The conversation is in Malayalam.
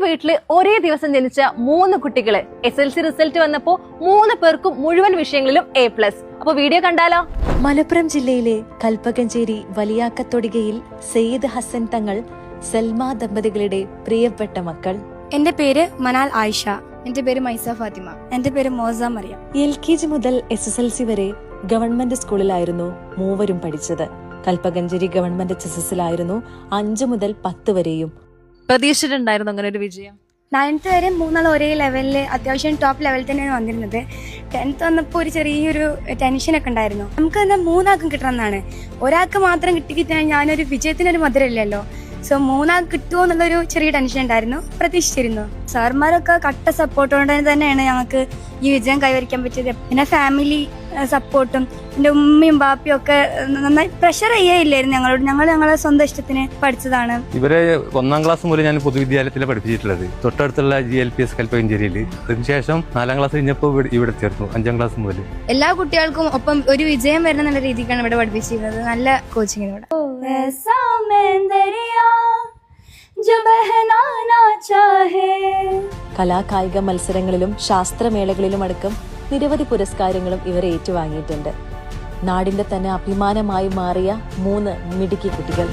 വീട്ടില് ഒരേ ദിവസം ജനിച്ച 3 കുട്ടികള് SLC റിസൾട്ട് വന്നപ്പോ 3 പേർക്കും മുഴുവൻ വിഷയങ്ങളിലും A+. അപ്പൊ വീഡിയോ കണ്ടാലോ? മലപ്പുറം ജില്ലയിലെ കൽപ്പകഞ്ചേരി വലിയാക്കത്തൊടികയിൽ സെയ്ദ് ഹസൻ തങ്ങൾ സൽമ ദമ്പതികളുടെ പ്രിയപ്പെട്ട മക്കൾ. എന്റെ പേര് മനാൽ ആയിഷ. എന്റെ പേര് മൈസ ഫാത്തിമ. എന്റെ പേര് മോസ മറിയം. LKG മുതൽ SSLC വരെ ഗവൺമെന്റ് സ്കൂളിലായിരുന്നു മൂവരും പഠിച്ചത്. കൽപ്പകഞ്ചേരി ഗവൺമെന്റ് HSSലായിരുന്നു 5 മുതൽ 10 വരെയും. പ്രതീക്ഷിച്ചിട്ടുണ്ടായിരുന്നു അങ്ങനെ ഒരു വിജയം? 9th വരെ മൂന്നാൾ ഒരേ ലെവലില് അത്യാവശ്യം ടോപ്പ് ലെവലിൽ തന്നെയാണ് വന്നിരുന്നത്. 10th വന്നപ്പോൾ ഒരു ചെറിയൊരു ടെൻഷനൊക്കെ ഉണ്ടായിരുന്നു. നമുക്ക് എന്താ 3 ആൾക്കും കിട്ടണമെന്നാണ്. ഒരാൾക്ക് മാത്രം കിട്ടിക്കിട്ടാൽ ഞാനൊരു വിജയത്തിനൊരു മധുരമില്ലല്ലോ. സോ 3 ആൾക്ക് കിട്ടുമോ എന്നുള്ളൊരു ചെറിയ ടെൻഷൻ ഉണ്ടായിരുന്നു. പ്രതീക്ഷിച്ചിരുന്നു. സാർമാരൊക്കെ കട്ട സപ്പോർട്ടോടെ തന്നെയാണ് ഞങ്ങൾക്ക് ഈ വിജയം കൈവരിക്കാൻ പറ്റിയത്. പിന്നെ ഫാമിലി സപ്പോർട്ടും എൻ്റെ ഉമ്മയും ബാപ്പയും ഒക്കെ നന്നായി പ്രഷർ ചെയ്യില്ലായിരുന്നു ഞങ്ങളോട്. ഞങ്ങളെ സ്വന്തം ഇഷ്ടത്തിന് പഠിച്ചതാണ്. ഇവരെ 1ാം ക്ലാസ് മുതൽ ഞാൻ പൊതുവിദ്യാലയത്തിലാണ് പഠിപ്പിച്ചിട്ടുള്ളത്, തൊട്ടടുത്തുള്ള GLPS കൽപ്പകഞ്ചേരിയിൽ. അതിനുശേഷം 4ാം ക്ലാസ് കഴിഞ്ഞപ്പോൾ ഇവിടെ ചേർന്നു 5ാം ക്ലാസ് മുതൽ. എല്ലാ കുട്ടികൾക്കും ഒപ്പം ഒരു വിജയം വരുന്ന നല്ല രീതിക്കാണ് ഇവിടെ പഠിപ്പിച്ചിരുന്നത്. നല്ല കോച്ചിങ്ങിനോട്. കലാകായിക മത്സരങ്ങളിലും ശാസ്ത്രമേളകളിലും അടക്കം നിരവധി പുരസ്കാരങ്ങളും ഇവർ ഏറ്റുവാങ്ങിയിട്ടുണ്ട്. നാടിന്റെ തന്നെ അഭിമാനമായി മാറിയ 3 മിടുക്കി കുട്ടികൾ.